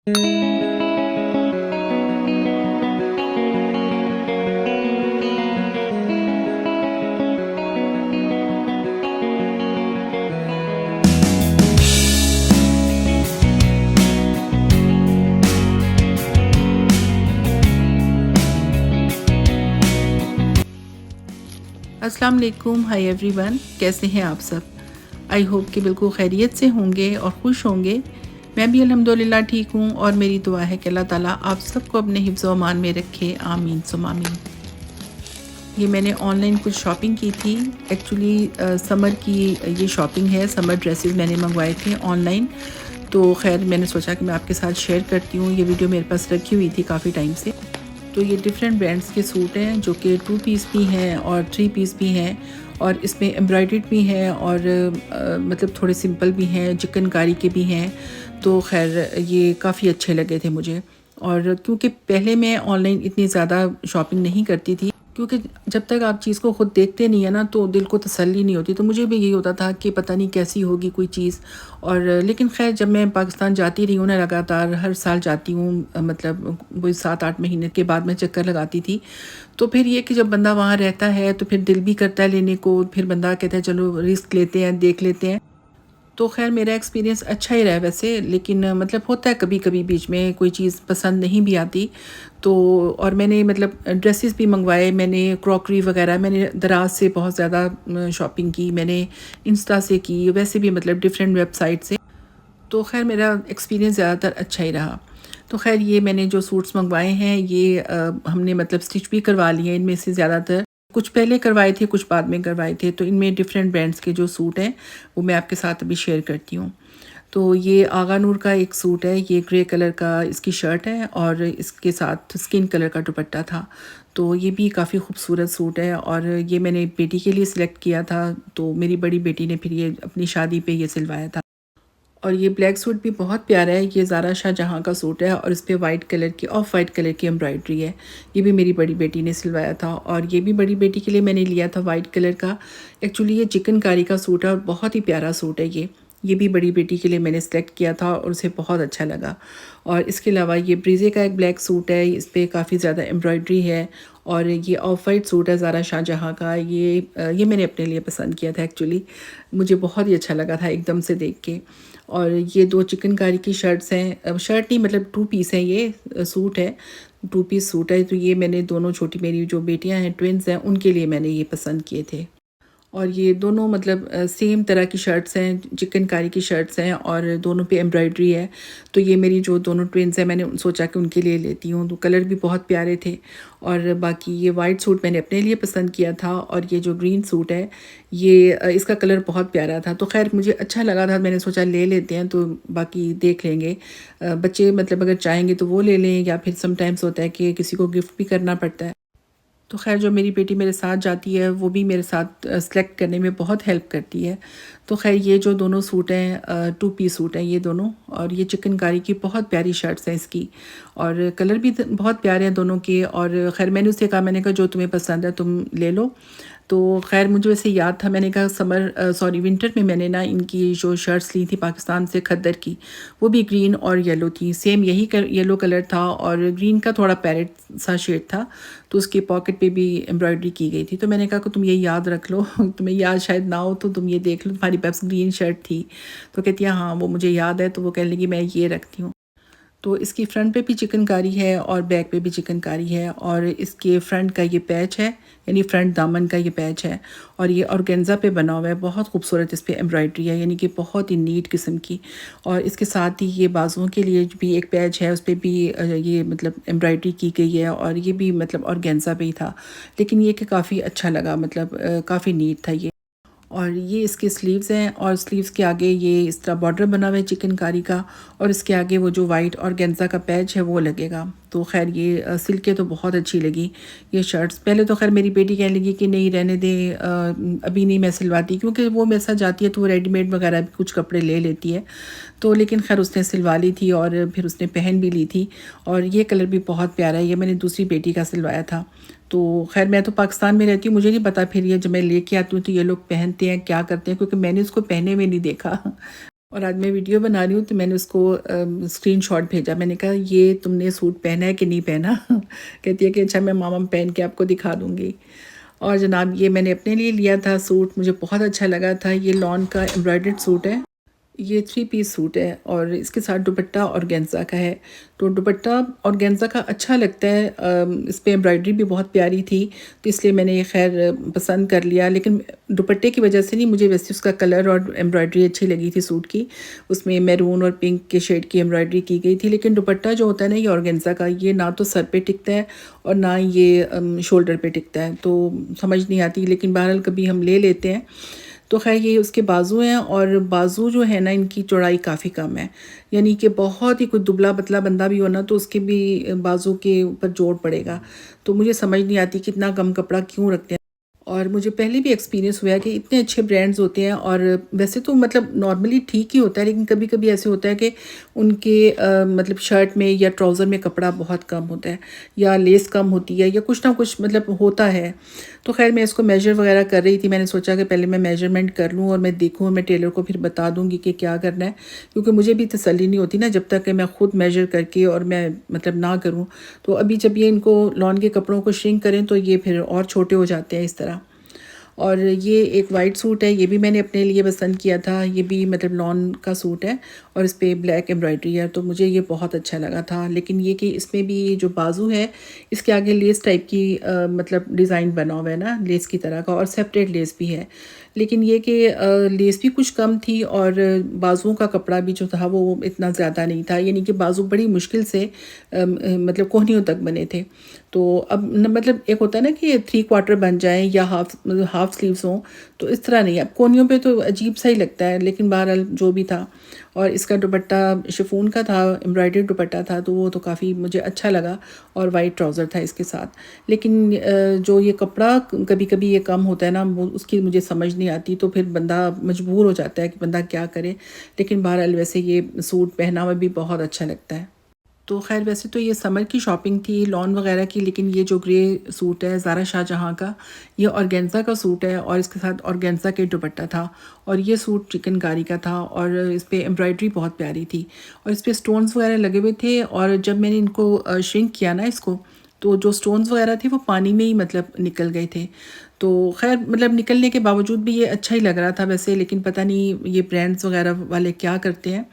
अस्सलाम वालेकुम, hi everyone, कैसे हैं आप सब। आई होप कि बिल्कुल खैरियत से होंगे और खुश होंगे। मैं भी अल्हम्दुलिल्लाह ठीक हूँ और मेरी दुआ है कि अल्लाह ताला आप सबको अपने हिफ्ज़ व अमान में रखे, आमीन सुम आमीन। ये मैंने ऑनलाइन कुछ शॉपिंग की थी। एक्चुअली समर की ये शॉपिंग है, समर ड्रेसेस मैंने मंगवाए थे ऑनलाइन। तो खैर मैंने सोचा कि मैं आपके साथ शेयर करती हूँ। ये वीडियो मेरे पास रखी हुई थी काफ़ी टाइम से। तो ये डिफरेंट ब्रांड्स के सूट हैं जो कि 2 पीस भी हैं और 3 पीस भी हैं और इसमें एम्ब्रॉयडर्ड भी हैं और मतलब थोड़े सिंपल भी हैं, चिकनकारी के भी हैं। तो खैर ये काफ़ी अच्छे लगे थे मुझे। और क्योंकि पहले मैं ऑनलाइन इतनी ज़्यादा शॉपिंग नहीं करती थी, क्योंकि जब तक आप चीज़ को खुद देखते नहीं है ना तो दिल को तसल्ली नहीं होती। तो मुझे भी यही होता था कि पता नहीं कैसी होगी कोई चीज़। और लेकिन खैर जब मैं पाकिस्तान जाती रही हूँ ना, लगातार हर साल जाती हूँ, मतलब वही 7-8 महीने के बाद मैं चक्कर लगाती थी। तो फिर ये कि जब बंदा वहाँ रहता है तो फिर दिल भी करता है लेने को, फिर बंदा कहता है चलो रिस्क लेते हैं, देख लेते हैं। तो ख़ैर मेरा एक्सपीरियंस अच्छा ही रहा है वैसे, लेकिन मतलब होता है कभी-कभी बीच में कोई चीज़ पसंद नहीं भी आती। तो और मैंने मतलब ड्रेसेस भी मँगवाए, मैंने क्रॉकरी वग़ैरह, मैंने दराज़ से बहुत ज़्यादा शॉपिंग की, मैंने इंस्टा से की, वैसे भी मतलब डिफरेंट वेबसाइट से। तो ख़ैर मेरा एक्सपीरियंस ज़्यादातर अच्छा ही रहा। तो ख़ैर ये मैंने जो सूट्स मँगवाए हैं ये हमने मतलब स्टिच भी करवा लिए हैं इनमें से ज़्यादातर। कुछ पहले करवाए थे, कुछ बाद में करवाए थे। तो इनमें डिफरेंट ब्रांड्स के जो सूट हैं वो मैं आपके साथ अभी शेयर करती हूँ। तो ये आगा नूर का एक सूट है, ये ग्रे कलर का इसकी शर्ट है और इसके साथ स्किन कलर का दुपट्टा था। तो ये भी काफ़ी खूबसूरत सूट है और ये मैंने बेटी के लिए सिलेक्ट किया था। तो मेरी बड़ी बेटी ने फिर ये अपनी शादी पे ये सिलवाया था। और ये ब्लैक सूट भी बहुत प्यारा है, ये ज़ारा शाहजहाँ का सूट है और इस पे वाइट कलर की, ऑफ वाइट कलर की एम्ब्रॉयडरी है। ये भी मेरी बड़ी बेटी ने सिलवाया था और ये भी बड़ी बेटी के लिए मैंने लिया था वाइट कलर का। एक्चुअली ये चिकनकारी का सूट है और बहुत ही प्यारा सूट है ये भी बड़ी बेटी के लिए मैंने सेलेक्ट किया था और उसे बहुत अच्छा लगा। और इसके अलावा ये ब्रीज़े का एक ब्लैक सूट है, इस पर काफ़ी ज़्यादा एम्ब्रॉयडरी है और ये ऑफ वाइट सूट है ज़ारा शाहजहाँ का। ये मैंने अपने लिए पसंद किया था एक्चुअली, मुझे बहुत ही अच्छा लगा था एकदम से देख के। और ये 2 चिकनकारी की शर्ट्स हैं, शर्ट नहीं मतलब 2 पीस है ये, सूट है, 2 पीस सूट है। तो ये मैंने दोनों छोटी मेरी जो बेटियां हैं, ट्विन्स हैं, उनके लिए मैंने ये पसंद किए थे। और ये दोनों मतलब सेम तरह की शर्ट्स हैं, चिकनकारी की शर्ट्स हैं और दोनों पे एम्ब्रॉयडरी है। तो ये मेरी जो दोनों ट्विन्स हैं मैंने सोचा कि उनके लिए लेती हूँ। तो कलर भी बहुत प्यारे थे। और बाकी ये वाइट सूट मैंने अपने लिए पसंद किया था और ये जो ग्रीन सूट है ये इसका कलर बहुत प्यारा था। तो खैर मुझे अच्छा लगा था, मैंने सोचा ले लेते हैं, तो बाकी देख लेंगे। बच्चे मतलब अगर चाहेंगे तो वो ले लें या फिर समटाइम्स होता है कि किसी को गिफ्ट भी करना पड़ता है। तो ख़ैर जो मेरी बेटी मेरे साथ जाती है वो भी मेरे साथ सेलेक्ट करने में बहुत हेल्प करती है। तो ख़ैर ये जो दोनों सूट हैं 2 पीस सूट हैं ये दोनों, और ये चिकनकारी की बहुत प्यारी शर्ट्स हैं इसकी और कलर भी बहुत प्यारे हैं दोनों के। और ख़ैर मैंने उससे कहा, मैंने कहा जो तुम्हें पसंद है तुम ले लो। तो ख़ैर मुझे वैसे याद था, मैंने कहा सॉरी विंटर में मैंने ना इनकी जो शर्ट्स ली थी पाकिस्तान से खद्दर की, वो भी ग्रीन और येलो थी, सेम यही येलो कलर था और ग्रीन का थोड़ा पैरेट सा शेड था। तो उसकी पॉकेट पे भी एम्ब्रॉयडरी की गई थी। तो मैंने कहा कि तुम ये याद रख लो तुम्हें याद शायद ना हो तो तुम ये देख लो, तुम्हारी पास ग्रीन शर्ट थी। तो कहती है हाँ वो मुझे याद है। तो वो कहने लगी मैं ये रखती हूँ। तो इसकी फ्रंट पे भी चिकनकारी है और बैक पे भी चिकनकारी है और इसके फ्रंट का ये पैच है, यानी फ्रंट दामन का ये पैच है और ये ऑर्गेन्जा पे बना हुआ है। बहुत खूबसूरत इस पे एम्ब्रॉयडरी है, यानी कि बहुत ही नीट किस्म की। और इसके साथ ही ये बाजुओं के लिए भी एक पैच है, उस पर भी ये मतलब एम्ब्रॉयडरी की गई है और ये भी मतलब ऑर्गेन्जा पे ही था। लेकिन ये कि काफ़ी अच्छा लगा, मतलब काफ़ी नीट था ये। और ये इसके स्लीव्स हैं और स्लीव्स के आगे ये इस तरह बॉर्डर बना हुआ है चिकनकारी का और इसके आगे वो जो वाइट और गेंजा का पैच है वो लगेगा। तो खैर ये सिल्क के तो बहुत अच्छी लगी ये शर्ट्स। पहले तो खैर मेरी बेटी कहने लगी कि नहीं रहने दे, अभी नहीं मैं सिलवाती, क्योंकि वो मेरे साथ जाती है तो वो रेडीमेड वगैरह भी कुछ कपड़े ले लेती है। तो लेकिन खैर उसने सिलवा ली थी और फिर उसने पहन भी ली थी। और ये कलर भी बहुत प्यारा है, ये मैंने दूसरी बेटी का सिलवाया था। तो खैर मैं तो पाकिस्तान में रहती हूँ, मुझे नहीं पता फिर ये जब मैं लेके आती हूँ तो ये लोग पहनते हैं क्या करते हैं, क्योंकि मैंने उसको पहने में नहीं देखा और आज मैं वीडियो बना रही हूँ तो मैंने उसको स्क्रीनशॉट भेजा। मैंने कहा ये तुमने सूट पहना है कि नहीं पहना। कहती है कि अच्छा मैं मामा पहन के आपको दिखा दूँगी। और जनाब ये मैंने अपने लिए लिया था सूट, मुझे बहुत अच्छा लगा था। ये लॉन का एम्ब्रॉयडर्ड सूट है। ये 3 पीस सूट है और इसके साथ दुपट्टा ऑर्गेन्जा का है। तो दुपट्टा ऑर्गेन्जा का अच्छा लगता है। इस पे एम्ब्रॉयडरी भी बहुत प्यारी थी, तो इसलिए मैंने ये खैर पसंद कर लिया। लेकिन दुपट्टे की वजह से नहीं, मुझे वैसे उसका कलर और एम्ब्रॉयडरी अच्छी लगी थी सूट की। उसमें मैरून और पिंक के शेड की एम्ब्रॉयडरी की गई थी। लेकिन दुपट्टा जो होता है ना ये ऑर्गेन्जा का, ये ना तो सर पे टिकता है और ना ये शोल्डर पे टिकता है, तो समझ नहीं आती। लेकिन बहरहाल कभी हम ले लेते हैं। तो खैर ये उसके बाजू हैं और बाजू जो है ना इनकी चौड़ाई काफ़ी कम है। यानी कि बहुत ही कोई दुबला पतला बंदा भी हो ना तो उसके भी बाजू के ऊपर जोड़ पड़ेगा। तो मुझे समझ नहीं आती कि इतना कम कपड़ा क्यों रखते हैं। और मुझे पहले भी एक्सपीरियंस हुआ है कि इतने अच्छे ब्रांड्स होते हैं और वैसे तो मतलब नॉर्मली ठीक ही होता है, लेकिन कभी कभी ऐसे होता है कि उनके मतलब शर्ट में या ट्राउज़र में कपड़ा बहुत कम होता है या लेस कम होती है या कुछ ना कुछ मतलब होता है। तो खैर मैं इसको मेजर वगैरह कर रही थी। मैंने सोचा कि पहले मैं मेजरमेंट कर लूँ और मैं देखूँ, मैं टेलर को फिर बता दूँगी कि क्या करना है, क्योंकि मुझे भी तसल्ली नहीं होती ना जब तक कि मैं ख़ुद मेजर करके और मैं मतलब ना करूँ। तो अभी जब ये इनको लॉन के कपड़ों को श्रिंक करें तो ये फिर और छोटे हो जाते हैं इस तरह। और ये एक वाइट सूट है, ये भी मैंने अपने लिए पसंद किया था। ये भी मतलब लॉन का सूट है और इस पे ब्लैक एम्ब्रॉयडरी है, तो मुझे ये बहुत अच्छा लगा था। लेकिन ये कि इसमें भी जो बाजू है इसके आगे लेस टाइप की मतलब डिज़ाइन बना हुआ है ना लेस की तरह का, और सेपरेट लेस भी है। लेकिन ये कि लेस भी कुछ कम थी और बाजुओं का कपड़ा भी जो था वो इतना ज़्यादा नहीं था। यानी कि बाजू बड़ी मुश्किल से मतलब कोहनियों तक बने थे। तो अब मतलब एक होता है ना कि 3/4 बन जाएँ या हाफ स्लीव्स हों, तो इस तरह नहीं। अब कोहनियों पे तो अजीब सा ही लगता है, लेकिन बहरहाल जो भी था। और इसका दुपट्टा शिफॉन का था, एम्ब्रॉयडर्ड दुपट्टा था, तो वो तो काफ़ी मुझे अच्छा लगा और वाइट ट्राउज़र था इसके साथ। लेकिन जो ये कपड़ा कभी कभी ये कम होता है ना, वो उसकी मुझे समझ नहीं आती, तो फिर बंदा मजबूर हो जाता है कि बंदा क्या करे। लेकिन बहरहाल वैसे ये सूट पहना हुआ भी बहुत अच्छा लगता है। तो ख़ैर वैसे तो ये समर की शॉपिंग थी लॉन वग़ैरह की, लेकिन ये जो ग्रे सूट है ज़ारा शाहजहाँ का, ये ऑर्गेन्जा का सूट है और इसके साथ ऑर्गेन्जा के दुपट्टा था। और ये सूट चिकनकारी का था और इस पे एम्ब्रॉयडरी बहुत प्यारी थी और इस पे स्टोन्स वग़ैरह लगे हुए थे। और जब मैंने इनको श्रिंक किया ना इसको, तो जो स्टोन्स वग़ैरह थे वो पानी में ही मतलब निकल गए थे। तो ख़ैर मतलब निकलने के बावजूद भी ये अच्छा ही लग रहा था वैसे, लेकिन पता नहीं ये ब्रांड्स वग़ैरह वाले क्या करते हैं।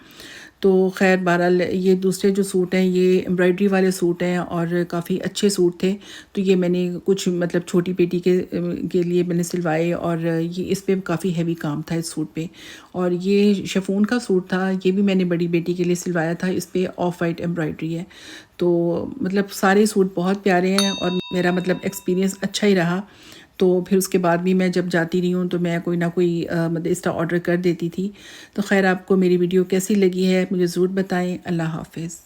तो ख़ैर बहरहाल ये दूसरे जो सूट हैं ये एम्ब्रॉयडरी वाले सूट हैं और काफ़ी अच्छे सूट थे। तो ये मैंने कुछ मतलब छोटी बेटी के लिए मैंने सिलवाए और ये इस पे काफ़ी हैवी काम था इस सूट पे। और ये शिफॉन का सूट था, ये भी मैंने बड़ी बेटी के लिए सिलवाया था, इस पे ऑफ वाइट एम्ब्रॉयडरी है। तो मतलब सारे सूट बहुत प्यारे हैं और मेरा मतलब एक्सपीरियंस अच्छा ही रहा। तो फिर उसके बाद भी मैं जब जाती रही हूँ तो मैं कोई ना कोई मतलब इसका ऑर्डर कर देती थी। तो ख़ैर आपको मेरी वीडियो कैसी लगी है मुझे ज़रूर बताएं। अल्लाह हाफ़िज़।